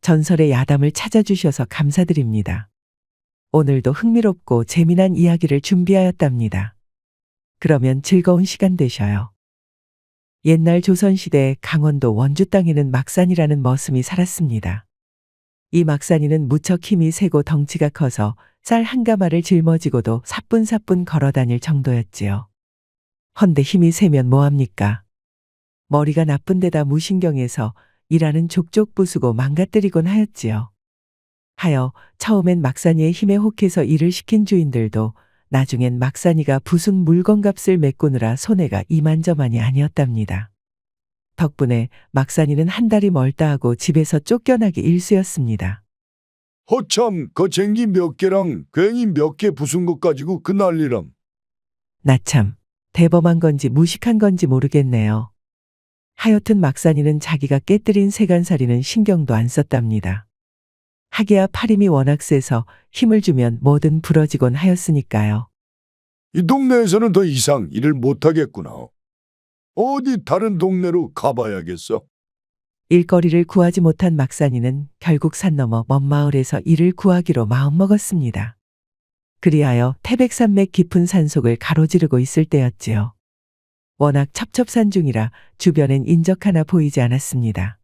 전설의 야담을 찾아주셔서 감사드립니다. 오늘도 흥미롭고 재미난 이야기를 준비하였답니다. 그러면 즐거운 시간 되셔요. 옛날 조선시대 강원도 원주 땅에는 막산이라는 머슴이 살았습니다. 이 막산이는 무척 힘이 세고 덩치가 커서 쌀 한 가마를 짊어지고도 사뿐사뿐 걸어 다닐 정도였지요. 헌데 힘이 세면 뭐합니까? 머리가 나쁜 데다 무신경해서 일하는 족족 부수고 망가뜨리곤 하였지요. 하여 처음엔 막산이의 힘에 혹해서 일을 시킨 주인들도 나중엔 막산이가 부순 물건값을 메꾸느라 손해가 이만저만이 아니었답니다. 덕분에 막산이는 한 달이 멀다 하고 집에서 쫓겨나기 일쑤였습니다. 허참 거쟁기 몇 개랑 괜히 몇 개 부순 것 가지고 그 난리람. 나참 대범한 건지 무식한 건지 모르겠네요. 하여튼 막산이는 자기가 깨뜨린 세간살이는 신경도 안 썼답니다. 하기야 팔힘이 워낙 세서 힘을 주면 뭐든 부러지곤 하였으니까요. 이 동네에서는 더 이상 일을 못하겠구나. 어디 다른 동네로 가봐야겠어. 일거리를 구하지 못한 막산이는 결국 산 너머 먼 마을에서 일을 구하기로 마음먹었습니다. 그리하여 태백산맥 깊은 산속을 가로지르고 있을 때였지요. 워낙 첩첩산중이라 주변엔 인적 하나 보이지 않았습니다.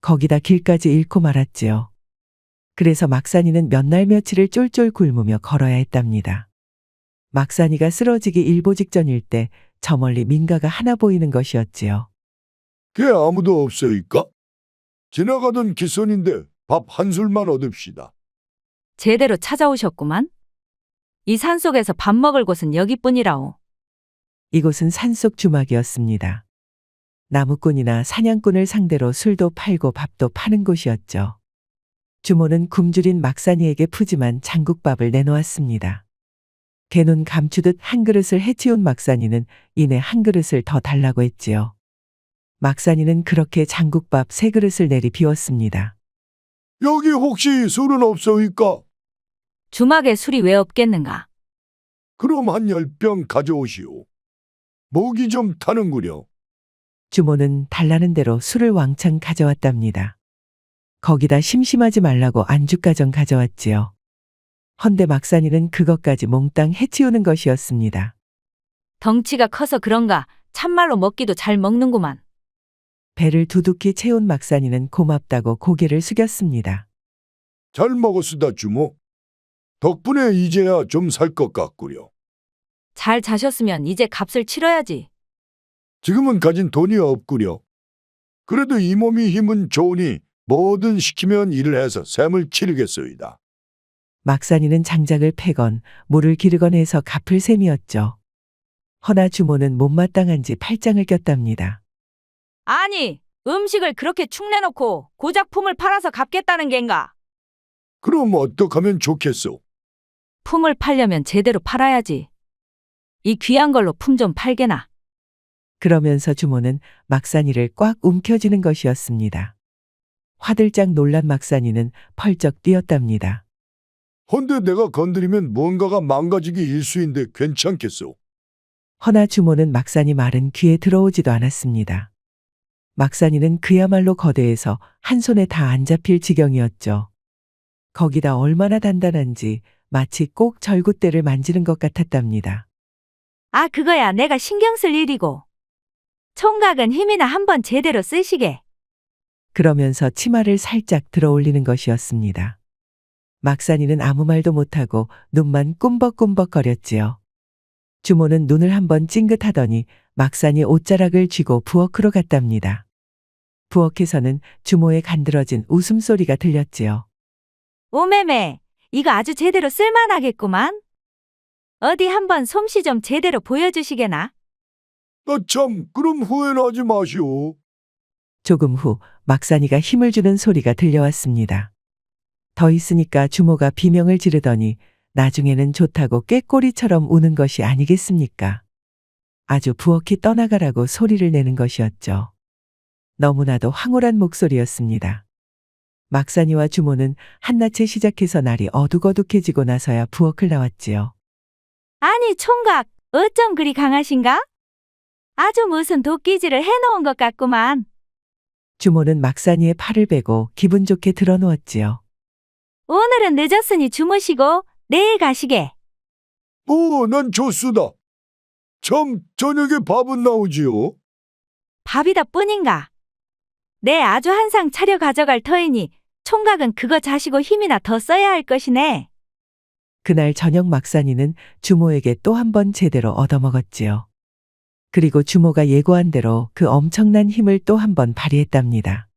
거기다 길까지 잃고 말았지요. 그래서 막산이는 몇 날 며칠을 쫄쫄 굶으며 걸어야 했답니다. 막산이가 쓰러지기 일보 직전일 때 저 멀리 민가가 하나 보이는 것이었지요. 걔 아무도 없어이까? 지나가던 기손인데 밥 한 술만 얻읍시다. 제대로 찾아오셨구만. 이 산속에서 밥 먹을 곳은 여기뿐이라오. 이곳은 산속 주막이었습니다. 나무꾼이나 사냥꾼을 상대로 술도 팔고 밥도 파는 곳이었죠. 주모는 굶주린 막산이에게 푸짐한 장국밥을 내놓았습니다. 개눈 감추듯 한 그릇을 해치운 막산이는 이내 한 그릇을 더 달라고 했지요. 막산이는 그렇게 장국밥 3그릇을 내리 비웠습니다. 여기 혹시 술은 없소이까? 주막에 술이 왜 없겠는가? 그럼 한 10병 가져오시오. 목이 좀 타는구려. 주모는 달라는 대로 술을 왕창 가져왔답니다. 거기다 심심하지 말라고 안주가정 가져왔지요. 헌데 막산이는 그것까지 몽땅 해치우는 것이었습니다. 덩치가 커서 그런가 참말로 먹기도 잘 먹는구만. 배를 두둑히 채운 막산이는 고맙다고 고개를 숙였습니다. 잘 먹었수다 주모. 덕분에 이제야 좀 살 것 같구려. 잘 자셨으면 이제 값을 치러야지. 지금은 가진 돈이 없구려. 그래도 이 몸이 힘은 좋으니 뭐든 시키면 일을 해서 샘을 치르겠소이다. 막산이는 장작을 패건 물을 기르건 해서 갚을 셈이었죠. 허나 주모는 못마땅한지 팔짱을 꼈답니다. 아니, 음식을 그렇게 축 내놓고 고작 품을 팔아서 갚겠다는 겐가? 그럼 어떡하면 좋겠소? 품을 팔려면 제대로 팔아야지. 이 귀한 걸로 품 좀 팔게나. 그러면서 주모는 막산이를 꽉 움켜쥐는 것이었습니다. 화들짝 놀란 막산이는 펄쩍 뛰었답니다. 헌데 내가 건드리면 뭔가가 망가지기 일쑤인데 괜찮겠소? 허나 주모는 막산이 말은 귀에 들어오지도 않았습니다. 막산이는 그야말로 거대해서 한 손에 다 안 잡힐 지경이었죠. 거기다 얼마나 단단한지 마치 꼭 절구대를 만지는 것 같았답니다. 아, 그거야 내가 신경 쓸 일이고. 총각은 힘이나 한번 제대로 쓰시게. 그러면서 치마를 살짝 들어올리는 것이었습니다. 막산이는 아무 말도 못하고 눈만 꿈벅꿈벅거렸지요. 주모는 눈을 한번 찡긋하더니 막산이 옷자락을 쥐고 부엌으로 갔답니다. 부엌에서는 주모의 간드러진 웃음소리가 들렸지요. 오매매, 이거 아주 제대로 쓸만하겠구만. 어디 한번 솜씨 좀 제대로 보여주시게나. 참, 그럼 후회는 하지 마시오. 조금 후 막산이가 힘을 주는 소리가 들려왔습니다. 더 있으니까 주모가 비명을 지르더니 나중에는 좋다고 꾀꼬리처럼 우는 것이 아니겠습니까? 아주 부엌이 떠나가라고 소리를 내는 것이었죠. 너무나도 황홀한 목소리였습니다. 막산이와 주모는 한낮에 시작해서 날이 어둑어둑해지고 나서야 부엌을 나왔지요. 아니 총각, 어쩜 그리 강하신가? 아주 무슨 도끼질을 해놓은 것 같구만. 주모는 막사니에 팔을 베고 기분 좋게 들어누웠지요. 오늘은 늦었으니 주무시고 내일 가시게. 난 좋수다. 참, 저녁에 밥은 나오지요? 밥이다 뿐인가. 내 아주 한 상 차려 가져갈 터이니 총각은 그거 자시고 힘이나 더 써야 할 것이네. 그날 저녁 막사니는 주모에게 또 한 번 제대로 얻어먹었지요. 그리고 주모가 예고한 대로 그 엄청난 힘을 또 한 번 발휘했답니다.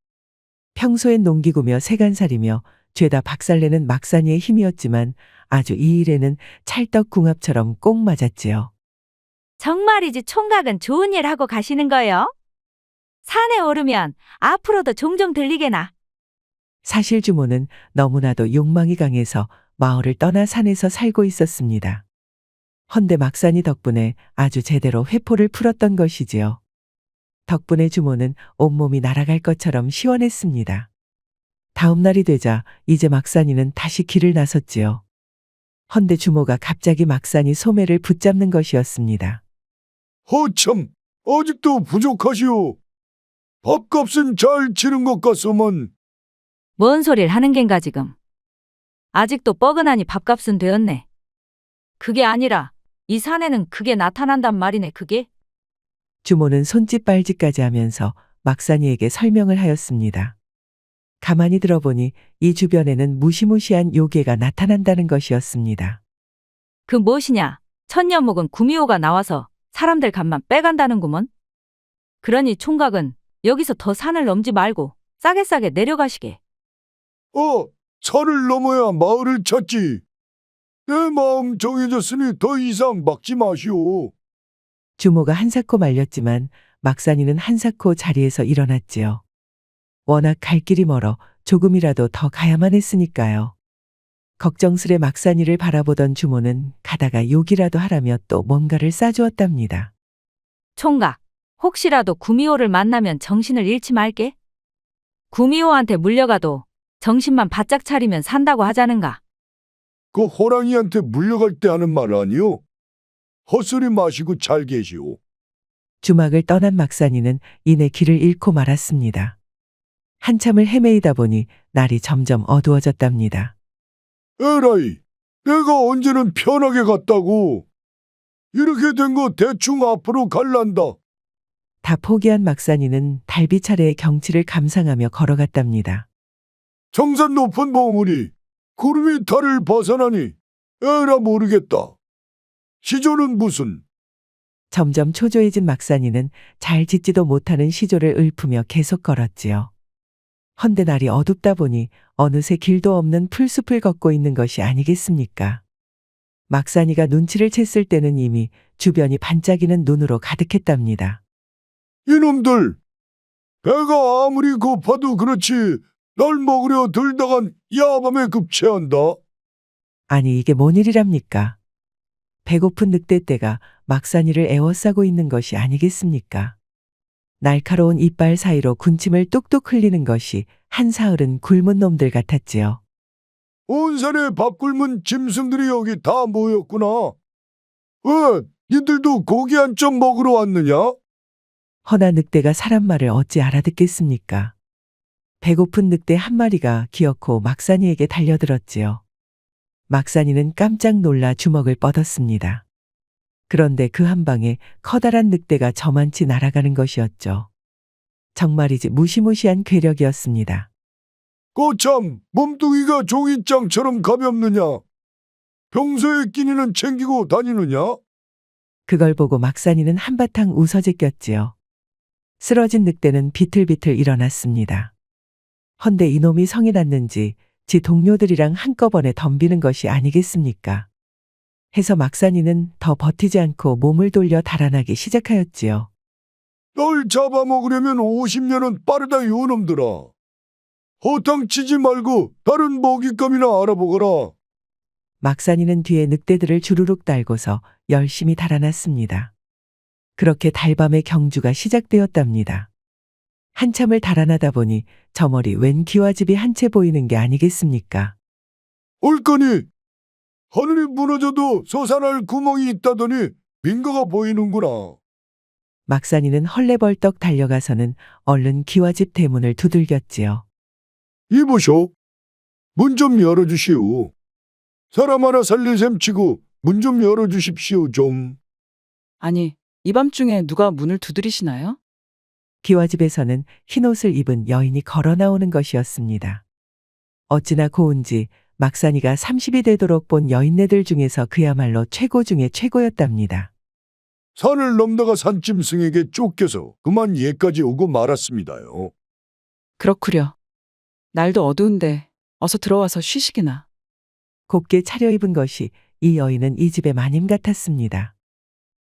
평소엔 농기구며 세간살이며 죄다 박살내는 막사니의 힘이었지만 아주 이 일에는 찰떡궁합처럼 꼭 맞았지요. 정말이지 총각은 좋은 일 하고 가시는 거요? 산에 오르면 앞으로도 종종 들리게나. 사실 주모는 너무나도 욕망이 강해서 마을을 떠나 산에서 살고 있었습니다. 헌데 막사니 덕분에 아주 제대로 회포를 풀었던 것이지요. 덕분에 주모는 온몸이 날아갈 것처럼 시원했습니다. 다음 날이 되자 이제 막사니는 다시 길을 나섰지요. 헌데 주모가 갑자기 막사니 소매를 붙잡는 것이었습니다. 허참, 아직도 부족하시오. 밥값은 잘 치른 것 같소만. 뭔 소리를 하는 겐가 지금. 아직도 뻐근하니 밥값은 되었네. 그게 아니라 이 산에는 그게 나타난단 말이네 그게. 주모는 손짓 발짓까지 하면서 막사니에게 설명을 하였습니다. 가만히 들어보니 이 주변에는 무시무시한 요괴가 나타난다는 것이었습니다. 그 무엇이냐. 천년목은 구미호가 나와서 사람들 간만 빼간다는구먼. 그러니 총각은 여기서 더 산을 넘지 말고 싸게 내려가시게. 산을 넘어야 마을을 찾지. 내 마음 정해졌으니 더 이상 막지 마시오. 주모가 한사코 말렸지만 막사니는 한사코 자리에서 일어났지요. 워낙 갈 길이 멀어 조금이라도 더 가야만 했으니까요. 걱정스레 막사니를 바라보던 주모는 가다가 욕이라도 하라며 또 뭔가를 싸주었답니다. 총각, 혹시라도 구미호를 만나면 정신을 잃지 말게. 구미호한테 물려가도 정신만 바짝 차리면 산다고 하자는가. 그 호랑이한테 물려갈 때 하는 말 아니오? 헛소리 마시고 잘 계시오. 주막을 떠난 막사니는 이내 길을 잃고 말았습니다. 한참을 헤매이다 보니 날이 점점 어두워졌답니다. 에라이, 내가 언제는 편하게 갔다고. 이렇게 된 거 대충 앞으로 갈란다. 다 포기한 막사니는 달비 차례의 경치를 감상하며 걸어갔답니다. 정산 높은 봉우리, 구름이 달을 벗어나니 에라 모르겠다. 시조는 무슨? 점점 초조해진 막사니는 잘 짓지도 못하는 시조를 읊으며 계속 걸었지요. 헌데 날이 어둡다 보니 어느새 길도 없는 풀숲을 걷고 있는 것이 아니겠습니까? 막사니가 눈치를 챘을 때는 이미 주변이 반짝이는 눈으로 가득했답니다. 이놈들, 배가 아무리 고파도 그렇지 날 먹으려 들다간 야밤에 급체한다. 아니 이게 뭔 일이랍니까? 배고픈 늑대떼가 막사니를 에워싸고 있는 것이 아니겠습니까? 날카로운 이빨 사이로 군침을 뚝뚝 흘리는 것이 한사흘은 굶은 놈들 같았지요. 온 산에 밥 굶은 짐승들이 여기 다 모였구나. 왜, 니들도 고기 한 점 먹으러 왔느냐? 허나 늑대가 사람 말을 어찌 알아듣겠습니까? 배고픈 늑대 한 마리가 기어코 막사니에게 달려들었지요. 막사니는 깜짝 놀라 주먹을 뻗었습니다. 그런데 그 한 방에 커다란 늑대가 저만치 날아가는 것이었죠. 정말이지 무시무시한 괴력이었습니다. 거참, 몸뚱이가 종이장처럼 가볍느냐? 평소에 끼니는 챙기고 다니느냐? 그걸 보고 막사니는 한바탕 웃어 제꼈지요. 쓰러진 늑대는 비틀비틀 일어났습니다. 헌데 이놈이 성이 났는지 지 동료들이랑 한꺼번에 덤비는 것이 아니겠습니까? 해서 막사니는 더 버티지 않고 몸을 돌려 달아나기 시작하였지요. 널 잡아먹으려면 50년은 빠르다 요놈들아. 허탕치지 말고 다른 먹잇감이나 알아보거라. 막사니는 뒤에 늑대들을 주르륵 달고서 열심히 달아났습니다. 그렇게 달밤의 경주가 시작되었답니다. 한참을 달아나다 보니 저 멀리 웬 기와집이 한 채 보이는 게 아니겠습니까? 올거니 하늘이 무너져도 솟아날 구멍이 있다더니 빈거가 보이는구나. 막산이는 헐레벌떡 달려가서는 얼른 기와집 대문을 두들겼지요. 이보쇼. 문 좀 열어주시오. 사람 하나 살릴 셈 치고 문 좀 열어주십시오 좀. 아니, 이 밤중에 누가 문을 두드리시나요? 기와집에서는 흰옷을 입은 여인이 걸어 나오는 것이었습니다. 어찌나 고운지 막산이가 30이 되도록 본 여인네들 중에서 그야말로 최고 중에 최고였답니다. 산을 넘다가 산짐승에게 쫓겨서 그만 예까지 오고 말았습니다요. 그렇구려. 날도 어두운데 어서 들어와서 쉬시기나. 곱게 차려입은 것이 이 여인은 이 집의 마님 같았습니다.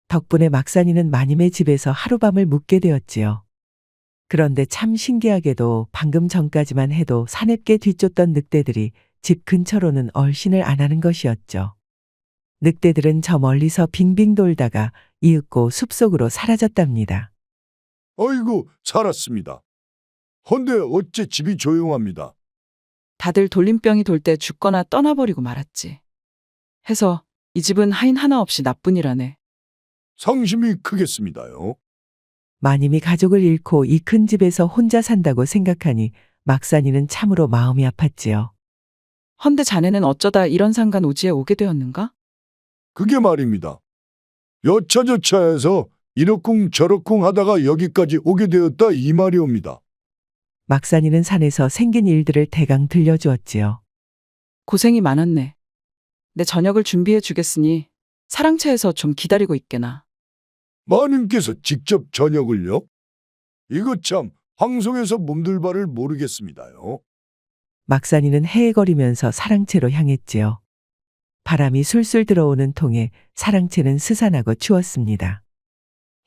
덕분에 막산이는 마님의 집에서 하룻밤을 묵게 되었지요. 그런데 참 신기하게도 방금 전까지만 해도 사냅게 뒤쫓던 늑대들이 집 근처로는 얼씬을 안 하는 것이었죠. 늑대들은 저 멀리서 빙빙 돌다가 이윽고 숲속으로 사라졌답니다. 아이고 살았습니다. 헌데 어째 집이 조용합니다. 다들 돌림병이 돌 때 죽거나 떠나버리고 말았지. 해서 이 집은 하인 하나 없이 나뿐이라네. 상심이 크겠습니다요. 마님이 가족을 잃고 이 큰 집에서 혼자 산다고 생각하니 막산이는 참으로 마음이 아팠지요. 헌데 자네는 어쩌다 이런 상간 오지에 오게 되었는가? 그게 말입니다. 여차저차해서 이러쿵 저러쿵 하다가 여기까지 오게 되었다 이 말이옵니다. 막산이는 산에서 생긴 일들을 대강 들려주었지요. 고생이 많았네. 내 저녁을 준비해 주겠으니 사랑채에서 좀 기다리고 있게나. 마님께서 직접 저녁을요? 이거 참 황송해서 몸둘 바를 모르겠습니다요. 막산이는 헤헤거리면서 사랑채로 향했지요. 바람이 술술 들어오는 통에 사랑채는 스산하고 추웠습니다.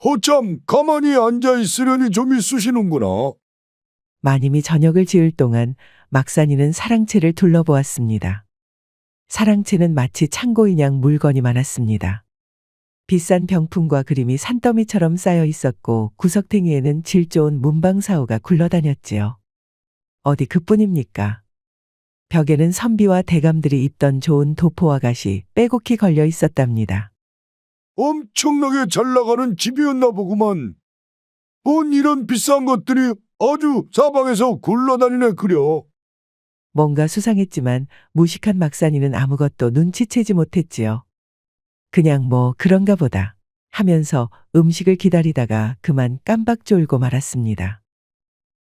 허참 가만히 앉아 있으려니 좀 있으시는구나. 마님이 저녁을 지을 동안 막산이는 사랑채를 둘러보았습니다. 사랑채는 마치 창고인양 물건이 많았습니다. 비싼 병품과 그림이 산더미처럼 쌓여 있었고 구석탱이에는 질 좋은 문방사오가 굴러다녔지요. 어디 그뿐입니까? 벽에는 선비와 대감들이 입던 좋은 도포와 갓이 빼곡히 걸려 있었답니다. 엄청나게 잘 나가는 집이었나 보구만. 뭔 이런 비싼 것들이 아주 사방에서 굴러다니네 그려. 뭔가 수상했지만 무식한 막산이는 아무것도 눈치채지 못했지요. 그냥 뭐 그런가 보다 하면서 음식을 기다리다가 그만 깜박 졸고 말았습니다.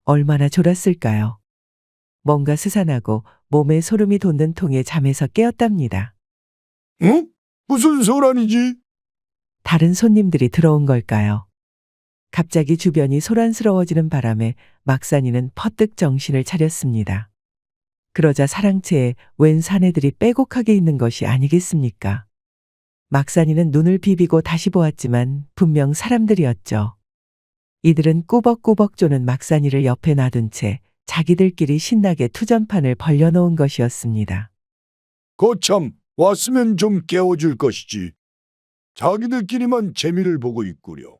얼마나 졸았을까요? 뭔가 스산하고 몸에 소름이 돋는 통에 잠에서 깨었답니다. 응? 무슨 소란이지? 다른 손님들이 들어온 걸까요? 갑자기 주변이 소란스러워지는 바람에 막산이는 퍼뜩 정신을 차렸습니다. 그러자 사랑채에 웬 사내들이 빼곡하게 있는 것이 아니겠습니까? 막산이는 눈을 비비고 다시 보았지만 분명 사람들이었죠. 이들은 꾸벅꾸벅 조는 막산이를 옆에 놔둔 채 자기들끼리 신나게 투전판을 벌려놓은 것이었습니다. 거참 왔으면 좀 깨워줄 것이지. 자기들끼리만 재미를 보고 있구려.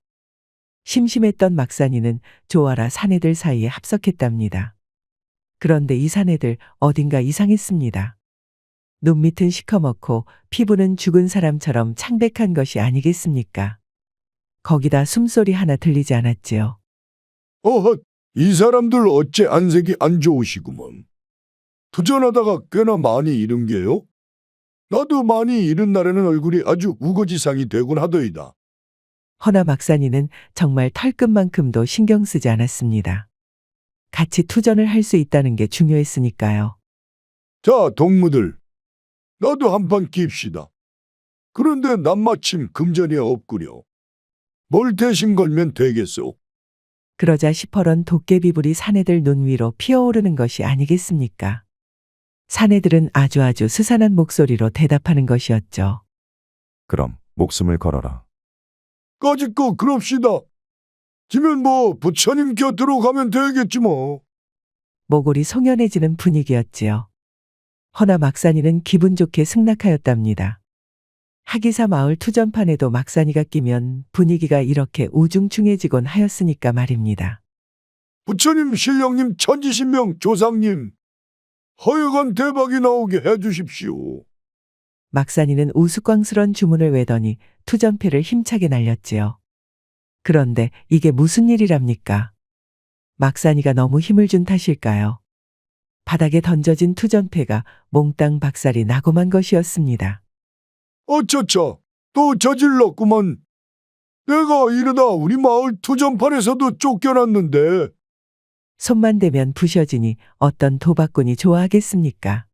심심했던 막산이는 조아라 사내들 사이에 합석했답니다. 그런데 이 사내들 어딘가 이상했습니다. 눈밑은 시커멓고 피부는 죽은 사람처럼 창백한 것이 아니겠습니까? 거기다 숨소리 하나 들리지 않았지요. 어헛, 이 사람들 어째 안색이 안 좋으시구먼. 투전하다가 꽤나 많이 잃은 게요? 나도 많이 잃은 날에는 얼굴이 아주 우거지상이 되곤 하더이다. 허나 막산이는 정말 털끝만큼도 신경 쓰지 않았습니다. 같이 투전을 할 수 있다는 게 중요했으니까요. 자, 동무들. 나도 한판 깁시다. 그런데 난 마침 금전이 없구려. 뭘 대신 걸면 되겠소? 그러자 시퍼런 도깨비불이 사내들 눈 위로 피어오르는 것이 아니겠습니까? 사내들은 아주 스산한 목소리로 대답하는 것이었죠. 그럼 목숨을 걸어라. 까짓거 그럽시다. 지면 뭐 부처님 곁으로 가면 되겠지 뭐. 모골이 송연해지는 분위기였지요. 허나 막산이는 기분 좋게 승낙하였답니다. 하기사 마을 투전판에도 막산이가 끼면 분위기가 이렇게 우중충해지곤 하였으니까 말입니다. 부처님, 신령님, 천지신명, 조상님. 하여간 대박이 나오게 해주십시오. 막산이는 우스꽝스런 주문을 외더니 투전패를 힘차게 날렸지요. 그런데 이게 무슨 일이랍니까? 막산이가 너무 힘을 준 탓일까요? 바닥에 던져진 투전패가 몽땅 박살이 나고만 것이었습니다. 어쩌차, 또 저질렀구먼. 내가 이러다 우리 마을 투전판에서도 쫓겨났는데. 손만 대면 부셔지니 어떤 도박꾼이 좋아하겠습니까?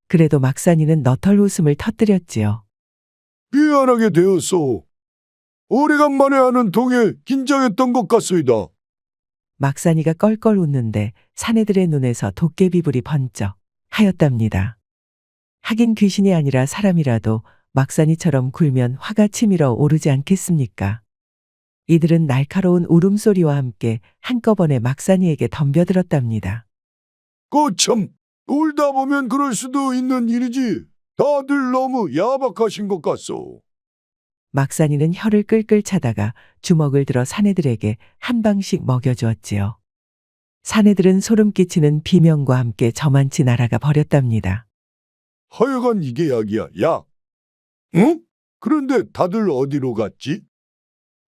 그래도 막산이는 너털 웃음을 터뜨렸지요. 미안하게 되었소. 오래간만에 하는 동에 긴장했던 것 같소이다. 막산이가 껄껄 웃는데 사내들의 눈에서 도깨비불이 번쩍 하였답니다. 하긴 귀신이 아니라 사람이라도 막산이처럼 굴면 화가 치밀어 오르지 않겠습니까? 이들은 날카로운 울음소리와 함께 한꺼번에 막산이에게 덤벼들었답니다. 거참, 울다 보면 그럴 수도 있는 일이지. 다들 너무 야박하신 것 같소. 막산이는 혀를 끌끌 차다가 주먹을 들어 사내들에게 한 방씩 먹여주었지요. 사내들은 소름 끼치는 비명과 함께 저만치 날아가 버렸답니다. 하여간 이게 약이야, 약. 응? 그런데 다들 어디로 갔지?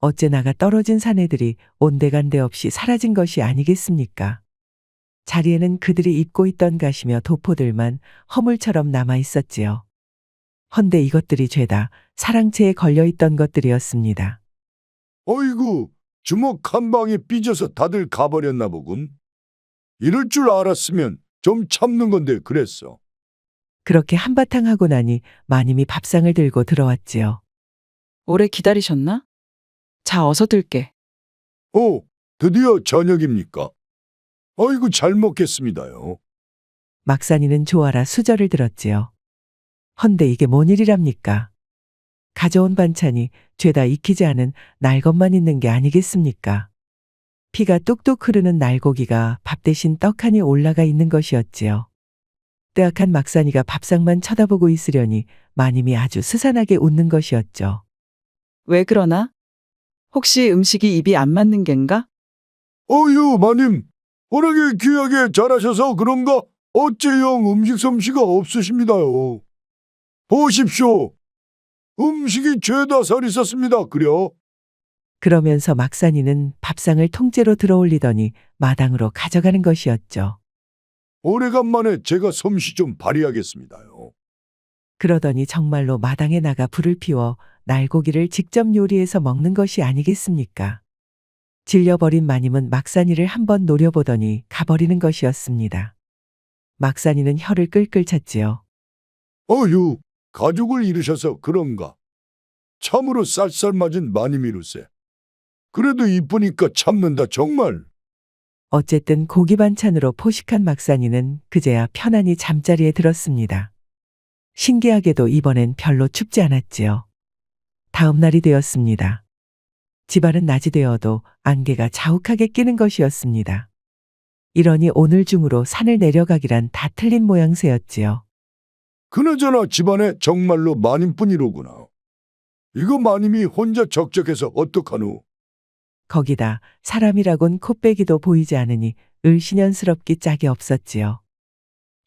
어째 나가 떨어진 사내들이 온데간데 없이 사라진 것이 아니겠습니까? 자리에는 그들이 입고 있던 가시며 도포들만 허물처럼 남아 있었지요. 헌데 이것들이 죄다 사랑채에 걸려있던 것들이었습니다. 어이구, 주먹 한 방에 삐져서 다들 가버렸나 보군. 이럴 줄 알았으면 좀 참는 건데 그랬어. 그렇게 한바탕 하고 나니 마님이 밥상을 들고 들어왔지요. 오래 기다리셨나? 자, 어서 들게. 오, 드디어 저녁입니까? 어이구, 잘 먹겠습니다요. 막산이는 좋아라 수저를 들었지요. 헌데 이게 뭔 일이랍니까? 가져온 반찬이 죄다 익히지 않은 날것만 있는 게 아니겠습니까? 피가 뚝뚝 흐르는 날고기가 밥 대신 떡하니 올라가 있는 것이었지요. 뜨악한 막산이가 밥상만 쳐다보고 있으려니 마님이 아주 스산하게 웃는 것이었죠. 왜 그러나? 혹시 음식이 입이 안 맞는 겐가? 어유, 마님. 워낙에 귀하게 잘하셔서 그런가 어째 영 음식 솜씨가 없으십니다요. 보십시오. 음식이 죄다 살 있었습니다. 그려. 그러면서 막산이는 밥상을 통째로 들어올리더니 마당으로 가져가는 것이었죠. 오래간만에 제가 솜씨 좀 발휘하겠습니다요. 그러더니 정말로 마당에 나가 불을 피워 날고기를 직접 요리해서 먹는 것이 아니겠습니까? 질려버린 마님은 막산이를 한번 노려보더니 가버리는 것이었습니다. 막산이는 혀를 끌끌 찼지요. 어유, 가족을 잃으셔서 그런가. 참으로 쌀쌀맞은 마님이루세. 그래도 이쁘니까 참는다 정말. 어쨌든 고기 반찬으로 포식한 막산이는 그제야 편안히 잠자리에 들었습니다. 신기하게도 이번엔 별로 춥지 않았지요. 다음 날이 되었습니다. 집안은 낮이 되어도 안개가 자욱하게 끼는 것이었습니다. 이러니 오늘 중으로 산을 내려가기란 다 틀린 모양새였지요. 그나저나 집안에 정말로 마님뿐이로구나. 이거 마님이 혼자 적적해서 어떡하노? 거기다 사람이라곤 코빼기도 보이지 않으니 을신연스럽기 짝이 없었지요.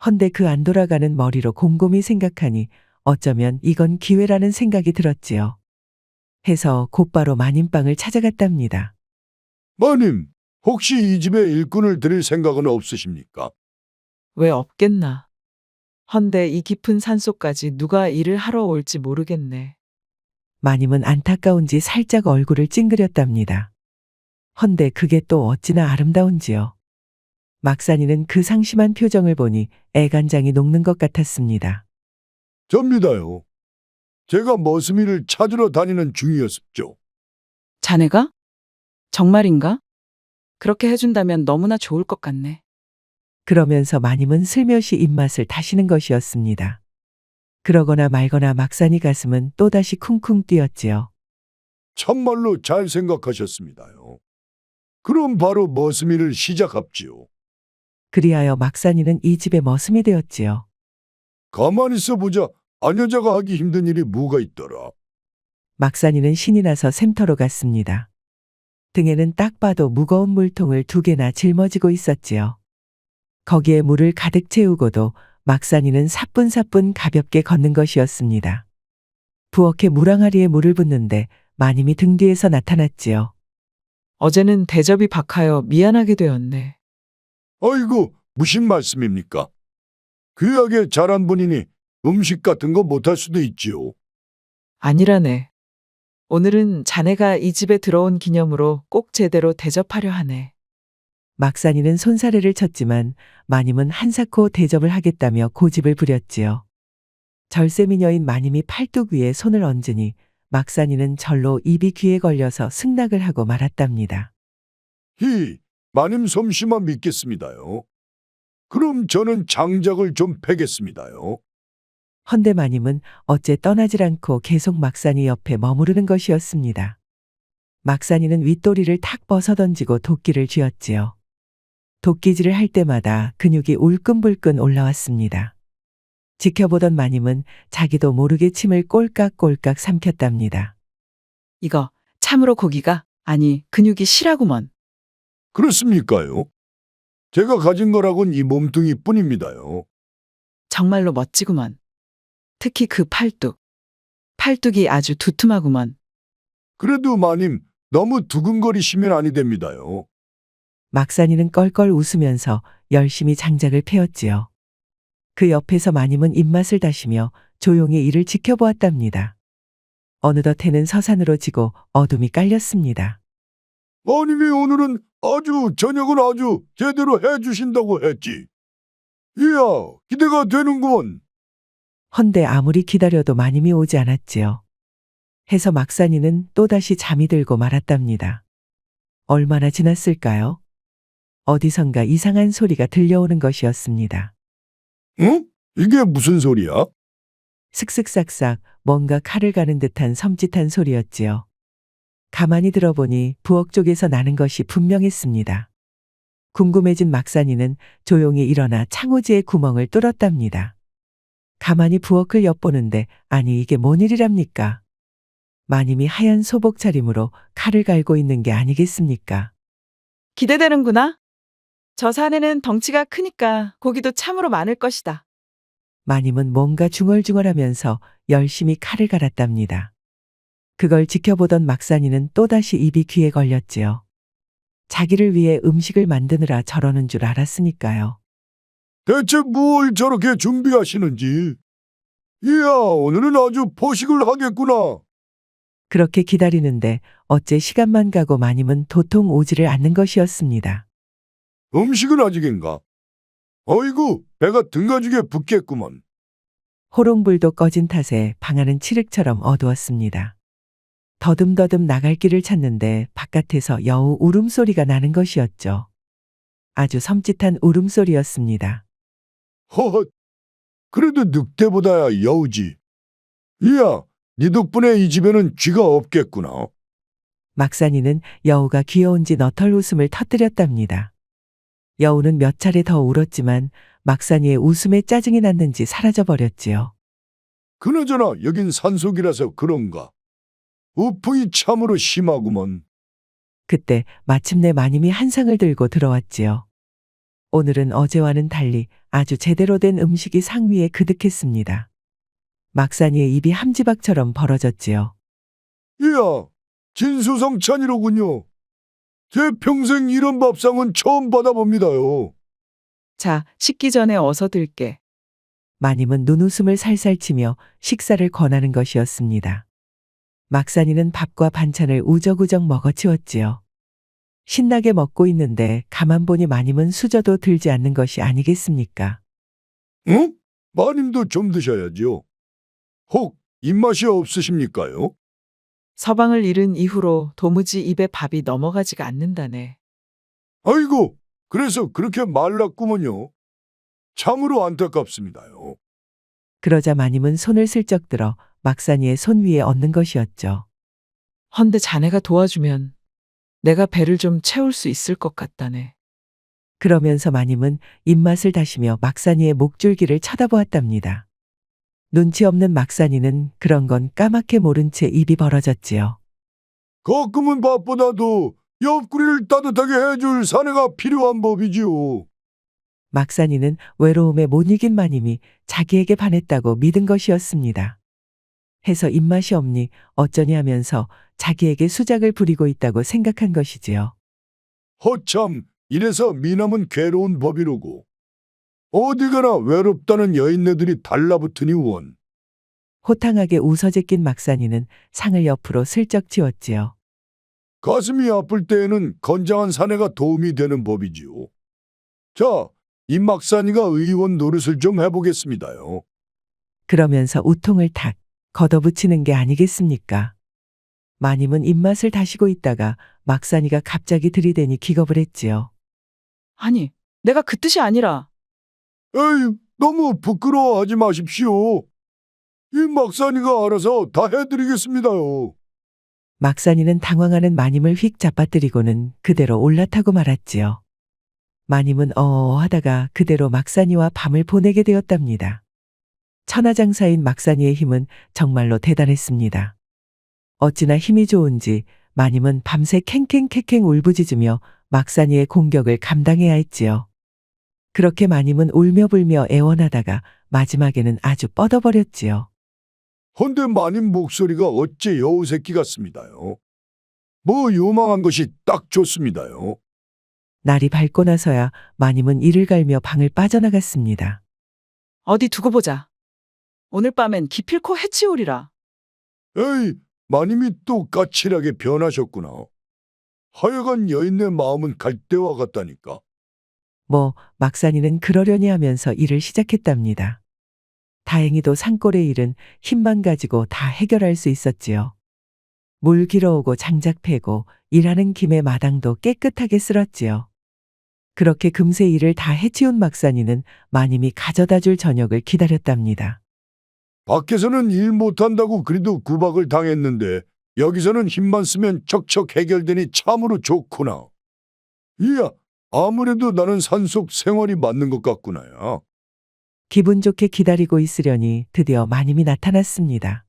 헌데 그 안 돌아가는 머리로 곰곰이 생각하니 어쩌면 이건 기회라는 생각이 들었지요. 해서 곧바로 마님방을 찾아갔답니다. 마님, 혹시 이 집에 일꾼을 드릴 생각은 없으십니까? 왜 없겠나? 헌데 이 깊은 산속까지 누가 일을 하러 올지 모르겠네. 마님은 안타까운지 살짝 얼굴을 찡그렸답니다. 헌데 그게 또 어찌나 아름다운지요. 막산이는 그 상심한 표정을 보니 애간장이 녹는 것 같았습니다. 접니다요. 제가 머슴이를 찾으러 다니는 중이었습죠. 자네가? 정말인가? 그렇게 해준다면 너무나 좋을 것 같네. 그러면서 마님은 슬며시 입맛을 다시는 것이었습니다. 그러거나 말거나 막산이 가슴은 또다시 쿵쿵 뛰었지요. 참말로 잘 생각하셨습니다요. 그럼 바로 머슴이를 시작합지요. 그리하여 막산이는 이 집의 머슴이 되었지요. 가만히 있어보자. 아녀자가 하기 힘든 일이 뭐가 있더라. 막산이는 신이 나서 샘터로 갔습니다. 등에는 딱 봐도 무거운 물통을 2개나 짊어지고 있었지요. 거기에 물을 가득 채우고도 막산이는 사뿐사뿐 가볍게 걷는 것이었습니다. 부엌에 물항아리에 물을 붓는데 마님이 등 뒤에서 나타났지요. 어제는 대접이 박하여 미안하게 되었네. 아이고, 무슨 말씀입니까? 귀하게 자란 분이니 음식 같은 거 못할 수도 있지요. 아니라네. 오늘은 자네가 이 집에 들어온 기념으로 꼭 제대로 대접하려 하네. 막산이는 손사래를 쳤지만 마님은 한사코 대접을 하겠다며 고집을 부렸지요. 절세미녀인 마님이 팔뚝 위에 손을 얹으니 막산이는 절로 입이 귀에 걸려서 승낙을 하고 말았답니다. 마님 솜씨만 믿겠습니다요. 그럼 저는 장작을 좀 패겠습니다요. 헌데 마님은 어째 떠나질 않고 계속 막산이 옆에 머무르는 것이었습니다. 막산이는 윗도리를 탁 벗어던지고 도끼를 쥐었지요. 도끼질을 할 때마다 근육이 울끈불끈 올라왔습니다. 지켜보던 마님은 자기도 모르게 침을 꼴깍꼴깍 삼켰답니다. 이거 참으로 고기가 아니 근육이 실하구먼. 그렇습니까요? 제가 가진 거라곤 이 몸뚱이 뿐입니다요. 정말로 멋지구먼. 특히 그 팔뚝. 팔뚝이 아주 두툼하구먼. 그래도 마님, 너무 두근거리시면 아니 됩니다요. 막산이는 껄껄 웃으면서 열심히 장작을 패었지요. 그 옆에서 마님은 입맛을 다시며 조용히 이를 지켜보았답니다. 어느덧 해는 서산으로 지고 어둠이 깔렸습니다. 마님이 오늘은 저녁은 아주 제대로 해주신다고 했지. 이야, 기대가 되는구먼. 헌데 아무리 기다려도 마님이 오지 않았지요. 해서 막산이는 또다시 잠이 들고 말았답니다. 얼마나 지났을까요? 어디선가 이상한 소리가 들려오는 것이었습니다. 응? 이게 무슨 소리야? 슥슥싹싹 뭔가 칼을 가는 듯한 섬찟한 소리였지요. 가만히 들어보니 부엌 쪽에서 나는 것이 분명했습니다. 궁금해진 막산이는 조용히 일어나 창호지의 구멍을 뚫었답니다. 가만히 부엌을 엿보는데 아니 이게 뭔 일이랍니까? 마님이 하얀 소복 차림으로 칼을 갈고 있는 게 아니겠습니까? 기대되는구나. 저 사내는 덩치가 크니까 고기도 참으로 많을 것이다. 마님은 뭔가 중얼중얼하면서 열심히 칼을 갈았답니다. 그걸 지켜보던 막산이는 또다시 입이 귀에 걸렸지요. 자기를 위해 음식을 만드느라 저러는 줄 알았으니까요. 대체 뭘 저렇게 준비하시는지. 이야, 오늘은 아주 포식을 하겠구나. 그렇게 기다리는데 어째 시간만 가고 마님은 도통 오지를 않는 것이었습니다. 음식은 아직인가? 어이구, 배가 등가죽에 붙겠구먼. 호롱불도 꺼진 탓에 방안은 칠흑처럼 어두웠습니다. 더듬더듬 나갈 길을 찾는데 바깥에서 여우 울음소리가 나는 것이었죠. 아주 섬찟한 울음소리였습니다. 허헛, 그래도 늑대보다야 여우지. 이야, 네 덕분에 이 집에는 쥐가 없겠구나. 막산이는 여우가 귀여운지 너털 웃음을 터뜨렸답니다. 여우는 몇 차례 더 울었지만 막산이의 웃음에 짜증이 났는지 사라져버렸지요. 그나저나 여긴 산속이라서 그런가. 우풍이 참으로 심하구먼. 그때 마침내 마님이 한 상을 들고 들어왔지요. 오늘은 어제와는 달리 아주 제대로 된 음식이 상 위에 그득했습니다. 막산이의 입이 함지박처럼 벌어졌지요. 이야, 진수성찬이로군요. 제 평생 이런 밥상은 처음 받아봅니다요. 자, 식기 전에 어서 들게. 마님은 눈웃음을 살살 치며 식사를 권하는 것이었습니다. 막산이는 밥과 반찬을 우적우적 먹어치웠지요. 신나게 먹고 있는데 가만 보니 마님은 수저도 들지 않는 것이 아니겠습니까? 응? 마님도 좀 드셔야지요. 혹 입맛이 없으십니까요? 서방을 잃은 이후로 도무지 입에 밥이 넘어가지가 않는다네. 아이고, 그래서 그렇게 말랐구먼요. 참으로 안타깝습니다요. 그러자 마님은 손을 슬쩍 들어 막산이의 손 위에 얹는 것이었죠. 헌데 자네가 도와주면 내가 배를 좀 채울 수 있을 것 같다네. 그러면서 마님은 입맛을 다시며 막산이의 목줄기를 쳐다보았답니다. 눈치 없는 막산이는 그런 건 까맣게 모른 채 입이 벌어졌지요. 가끔은 밥보다도 옆구리를 따뜻하게 해줄 사내가 필요한 법이지요. 막산이는 외로움에 못 이긴 마님이 자기에게 반했다고 믿은 것이었습니다. 해서 입맛이 없니 어쩌니 하면서 자기에게 수작을 부리고 있다고 생각한 것이지요. 허참, 이래서 미남은 괴로운 법이로고. 어디 가나 외롭다는 여인네들이 달라붙으니 원. 호탕하게 웃어제낀 막산이는 상을 옆으로 슬쩍 치웠지요. 가슴이 아플 때에는 건장한 사내가 도움이 되는 법이지요. 자, 이 막산이가 의원 노릇을 좀 해보겠습니다요. 그러면서 우통을 탁 걷어붙이는 게 아니겠습니까? 마님은 입맛을 다시고 있다가 막산이가 갑자기 들이대니 기겁을 했지요. 아니, 내가 그 뜻이 아니라. 에이, 너무 부끄러워하지 마십시오. 이 막산이가 알아서 다 해드리겠습니다요. 막산이는 당황하는 마님을 휙 잡아뜨리고는 그대로 올라타고 말았지요. 마님은 하다가 그대로 막산이와 밤을 보내게 되었답니다. 천하장사인 막산이의 힘은 정말로 대단했습니다. 어찌나 힘이 좋은지 마님은 밤새 캥캥캥캥 울부짖으며 막산이의 공격을 감당해야 했지요. 그렇게 마님은 울며불며 애원하다가 마지막에는 아주 뻗어버렸지요. 헌데 마님 목소리가 어째 여우 새끼 같습니다요. 뭐 요망한 것이 딱 좋습니다요. 날이 밝고 나서야 마님은 이를 갈며 방을 빠져나갔습니다. 어디 두고 보자. 오늘 밤엔 기필코 해치우리라. 에이, 마님이 또 까칠하게 변하셨구나. 하여간 여인네 마음은 갈대와 같다니까. 막산이는 그러려니 하면서 일을 시작했답니다. 다행히도 산골의 일은 힘만 가지고 다 해결할 수 있었지요. 물 길어오고 장작 패고 일하는 김에 마당도 깨끗하게 쓸었지요. 그렇게 금세 일을 다 해치운 막산이는 마님이 가져다 줄 저녁을 기다렸답니다. 밖에서는 일 못한다고 그래도 구박을 당했는데 여기서는 힘만 쓰면 척척 해결되니 참으로 좋구나. 이야, 아무래도 나는 산속 생활이 맞는 것 같구나야. 기분 좋게 기다리고 있으려니 드디어 마님이 나타났습니다.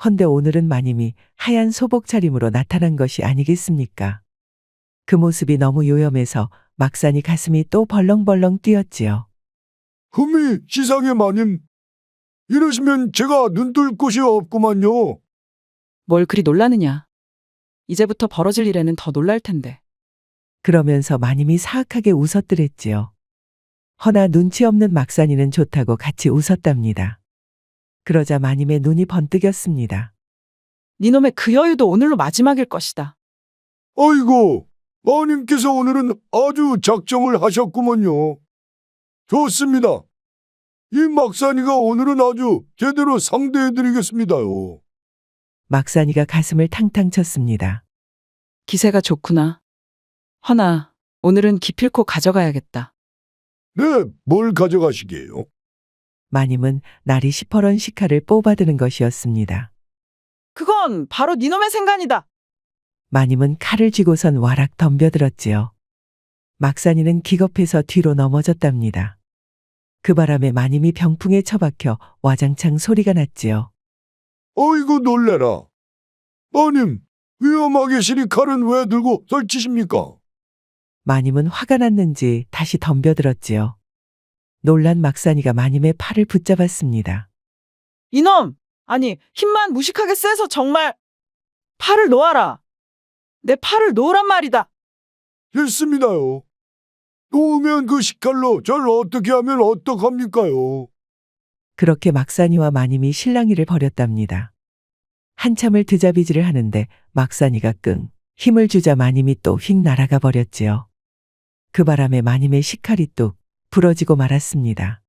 헌데 오늘은 마님이 하얀 소복 차림으로 나타난 것이 아니겠습니까? 그 모습이 너무 요염해서 막산이 가슴이 또 벌렁벌렁 뛰었지요. 흠이 시상의 마님. 이러시면 제가 눈뜰 곳이 없구만요. 뭘 그리 놀라느냐. 이제부터 벌어질 일에는 더 놀랄 텐데. 그러면서 마님이 사악하게 웃었더랬지요. 허나 눈치 없는 막산이는 좋다고 같이 웃었답니다. 그러자 마님의 눈이 번뜩였습니다. 니놈의 그 여유도 오늘로 마지막일 것이다. 아이고, 마님께서 오늘은 아주 작정을 하셨구먼요. 좋습니다. 이 막산이가 오늘은 아주 제대로 상대해드리겠습니다요. 막산이가 가슴을 탕탕 쳤습니다. 기세가 좋구나. 허나 오늘은 기필코 가져가야겠다. 네, 뭘 가져가시게요? 마님은 날이 시퍼런 식칼을 뽑아드는 것이었습니다. 그건 바로 니놈의 생간이다. 마님은 칼을 쥐고선 와락 덤벼들었지요. 막산이는 기겁해서 뒤로 넘어졌답니다. 그 바람에 마님이 병풍에 처박혀 와장창 소리가 났지요. 어이구 놀래라. 마님, 위험하게 시리 칼은 왜 들고 설치십니까? 마님은 화가 났는지 다시 덤벼들었지요. 놀란 막산이가 마님의 팔을 붙잡았습니다. 이놈! 아니, 힘만 무식하게 세서 정말. 팔을 놓아라. 내 팔을 놓으란 말이다. 싫습니다요. 놓으면 그 식칼로 절 어떻게 하면 어떡합니까요? 그렇게 막산이와 마님이 실랑이를 벌였답니다. 한참을 드자비질을 하는데 막산이가 끙 힘을 주자 마님이 또 휙 날아가 버렸지요. 그 바람에 마님의 식칼이 뚝 부러지고 말았습니다.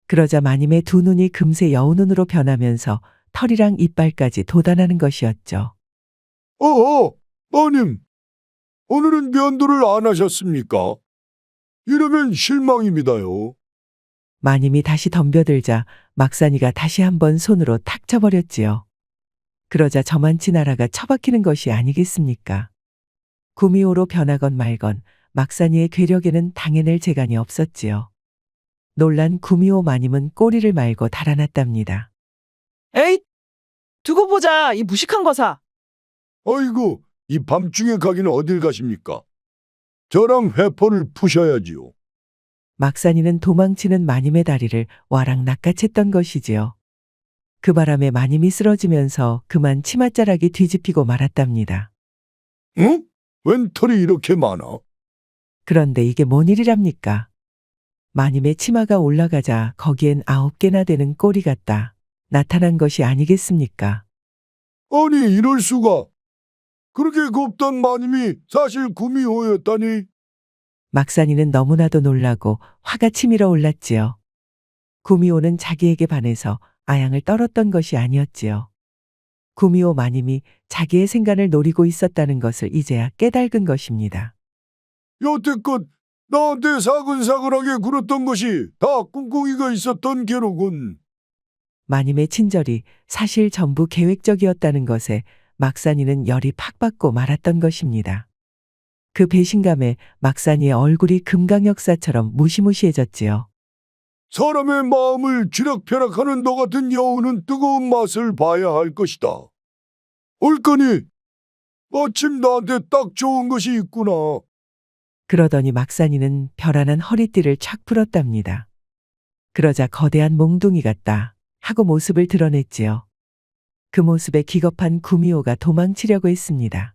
그러자 마님의 두 눈이 금세 여우눈으로 변하면서 털이랑 이빨까지 돋아나는 것이었죠. 어허, 마님. 오늘은 면도를 안 하셨습니까? 이러면 실망입니다요. 마님이 다시 덤벼들자 막산이가 다시 한번 손으로 탁 쳐버렸지요. 그러자 저만치 나라가 처박히는 것이 아니겠습니까? 구미호로 변하건 말건 막산이의 괴력에는 당해낼 재간이 없었지요. 놀란 구미호 마님은 꼬리를 말고 달아났답니다. 에잇! 두고 보자, 이 무식한 거사. 아이고, 이 밤중에 가기는 어딜 가십니까? 저랑 회포를 푸셔야지요. 막산이는 도망치는 마님의 다리를 와락 낚아챘던 것이지요. 그 바람에 마님이 쓰러지면서 그만 치맛자락이 뒤집히고 말았답니다. 응? 웬 털이 이렇게 많아? 그런데 이게 뭔 일이랍니까? 마님의 치마가 올라가자 거기엔 9개나 되는 꼬리 같다 나타난 것이 아니겠습니까? 아니, 이럴 수가. 그렇게 곱던 마님이 사실 구미호였다니. 막산이는 너무나도 놀라고 화가 치밀어 올랐지요. 구미호는 자기에게 반해서 아양을 떨었던 것이 아니었지요. 구미호 마님이 자기의 생간을 노리고 있었다는 것을 이제야 깨달은 것입니다. 여태껏 나한테 사근사근하게 굴었던 것이 다 꿍꿍이가 있었던 게로군. 마님의 친절이 사실 전부 계획적이었다는 것에 막산이는 열이 팍 받고 말았던 것입니다. 그 배신감에 막산이의 얼굴이 금강역사처럼 무시무시해졌지요. 사람의 마음을 쥐락펴락하는 너 같은 여우는 뜨거운 맛을 봐야 할 것이다. 옳거니 마침 나한테 딱 좋은 것이 있구나. 그러더니 막산이는 벼란한 허리띠를 착 풀었답니다. 그러자 거대한 몽둥이 같다 하고 모습을 드러냈지요. 그 모습에 기겁한 구미호가 도망치려고 했습니다.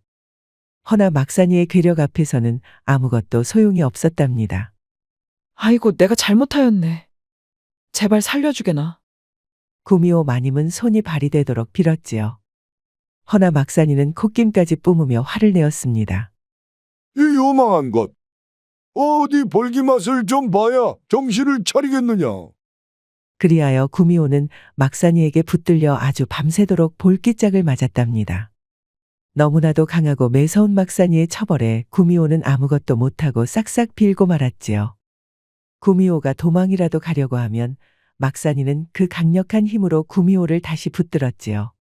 허나 막산이의 괴력 앞에서는 아무것도 소용이 없었답니다. 아이고, 내가 잘못하였네. 제발 살려주게나. 구미호 마님은 손이 발이 되도록 빌었지요. 허나 막산이는 콧김까지 뿜으며 화를 내었습니다. 이 요망한 것. 어디 볼기맛을 좀 봐야 정신을 차리겠느냐. 그리하여 구미호는 막산이에게 붙들려 아주 밤새도록 볼기짝을 맞았답니다. 너무나도 강하고 매서운 막산이의 처벌에 구미호는 아무것도 못하고 싹싹 빌고 말았지요. 구미호가 도망이라도 가려고 하면 막산이는 그 강력한 힘으로 구미호를 다시 붙들었지요.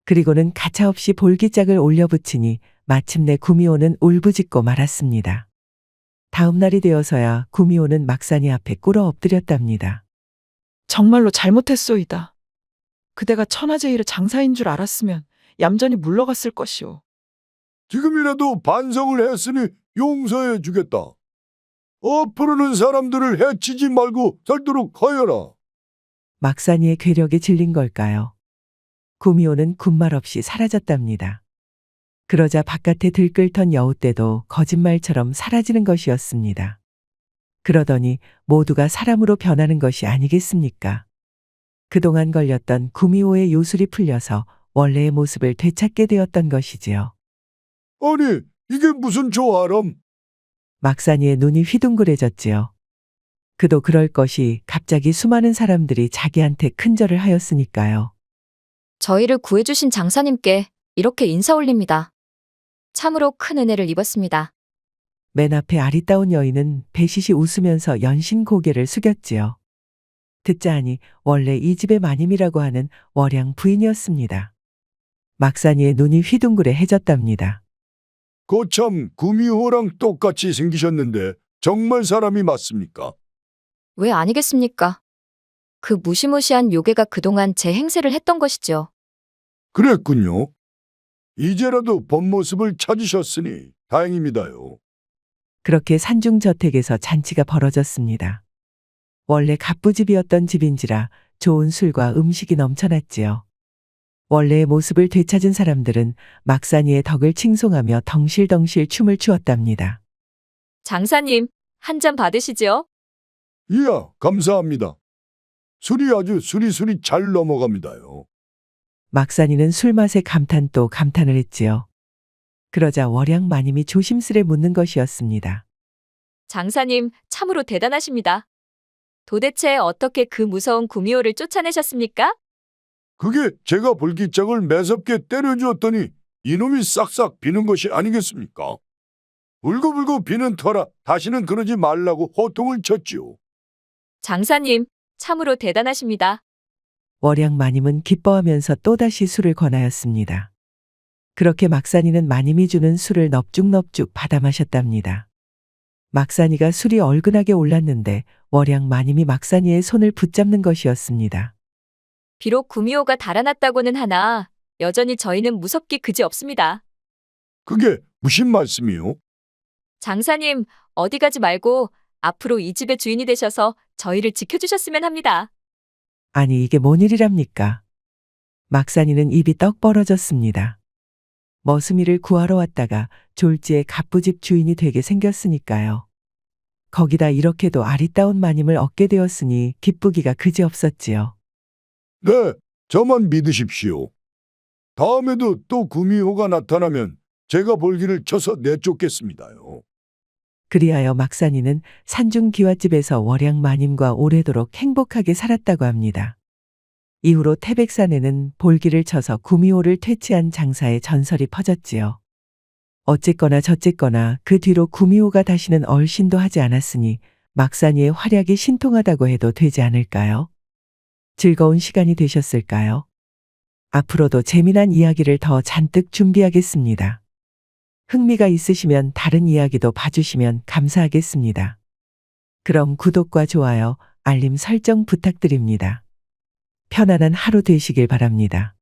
그리고는 가차없이 볼기짝을 올려붙이니 마침내 구미호는 울부짖고 말았습니다. 다음 날이 되어서야 구미호는 막산이 앞에 꿇어 엎드렸답니다. 정말로 잘못했소이다. 그대가 천하제일의 장사인 줄 알았으면 얌전히 물러갔을 것이오. 지금이라도 반성을 했으니 용서해 주겠다. 앞으로는 사람들을 해치지 말고 살도록 하여라. 막산이의 괴력에 질린 걸까요? 구미호는 군말 없이 사라졌답니다. 그러자 바깥에 들끓던 여우떼도 거짓말처럼 사라지는 것이었습니다. 그러더니 모두가 사람으로 변하는 것이 아니겠습니까? 그동안 걸렸던 구미호의 요술이 풀려서 원래의 모습을 되찾게 되었던 것이지요. 아니, 이게 무슨 조아람? 막산이의 눈이 휘둥그레졌지요. 그도 그럴 것이 갑자기 수많은 사람들이 자기한테 큰절을 하였으니까요. 저희를 구해주신 장사님께 이렇게 인사 올립니다. 참으로 큰 은혜를 입었습니다. 맨 앞에 아리따운 여인은 배시시 웃으면서 연신 고개를 숙였지요. 듣자 하니 원래 이 집의 마님이라고 하는 월양 부인이었습니다. 막산이의 눈이 휘둥그레해졌답니다. 거참 구미호랑 똑같이 생기셨는데 정말 사람이 맞습니까? 왜 아니겠습니까? 그 무시무시한 요괴가 그동안 제 행세를 했던 것이죠. 그랬군요. 이제라도 본 모습을 찾으셨으니 다행입니다요. 그렇게 산중저택에서 잔치가 벌어졌습니다. 원래 갑부집이었던 집인지라 좋은 술과 음식이 넘쳐났지요. 원래의 모습을 되찾은 사람들은 막산이의 덕을 칭송하며 덩실덩실 춤을 추었답니다. 장사님, 한 잔 받으시죠? 이야, 감사합니다. 술이 아주 수리수리 잘 넘어갑니다요. 막산이는 술맛에 감탄 또 감탄을 했지요. 그러자 월양 마님이 조심스레 묻는 것이었습니다. 장사님, 참으로 대단하십니다. 도대체 어떻게 그 무서운 구미호를 쫓아내셨습니까? 그게 제가 볼기짝을 매섭게 때려주었더니 이놈이 싹싹 비는 것이 아니겠습니까? 울고불고 비는 터라 다시는 그러지 말라고 호통을 쳤지요. 장사님, 참으로 대단하십니다. 월양 마님은 기뻐하면서 또다시 술을 권하였습니다. 그렇게 막산이는 마님이 주는 술을 넙죽넙죽 받아 마셨답니다. 막산이가 술이 얼근하게 올랐는데 월양 마님이 막산이의 손을 붙잡는 것이었습니다. 비록 구미호가 달아났다고는 하나 여전히 저희는 무섭기 그지없습니다. 그게 무슨 말씀이요? 장사님, 어디 가지 말고 앞으로 이 집의 주인이 되셔서 저희를 지켜주셨으면 합니다. 아니 이게 뭔 일이랍니까? 막산이는 입이 떡 벌어졌습니다. 머슴이를 구하러 왔다가 졸지에 갑부집 주인이 되게 생겼으니까요. 거기다 이렇게도 아리따운 마님을 얻게 되었으니 기쁘기가 그지없었지요. 네, 저만 믿으십시오. 다음에도 또 구미호가 나타나면 제가 볼기를 쳐서 내쫓겠습니다요. 그리하여 막산이는 산중 기와집에서 월양 마님과 오래도록 행복하게 살았다고 합니다. 이후로 태백산에는 볼기를 쳐서 구미호를 퇴치한 장사의 전설이 퍼졌지요. 어쨌거나 저쨌거나 그 뒤로 구미호가 다시는 얼씬도 하지 않았으니 막산이의 활약이 신통하다고 해도 되지 않을까요? 즐거운 시간이 되셨을까요? 앞으로도 재미난 이야기를 더 잔뜩 준비하겠습니다. 흥미가 있으시면 다른 이야기도 봐주시면 감사하겠습니다. 그럼 구독과 좋아요, 알림 설정 부탁드립니다. 편안한 하루 되시길 바랍니다.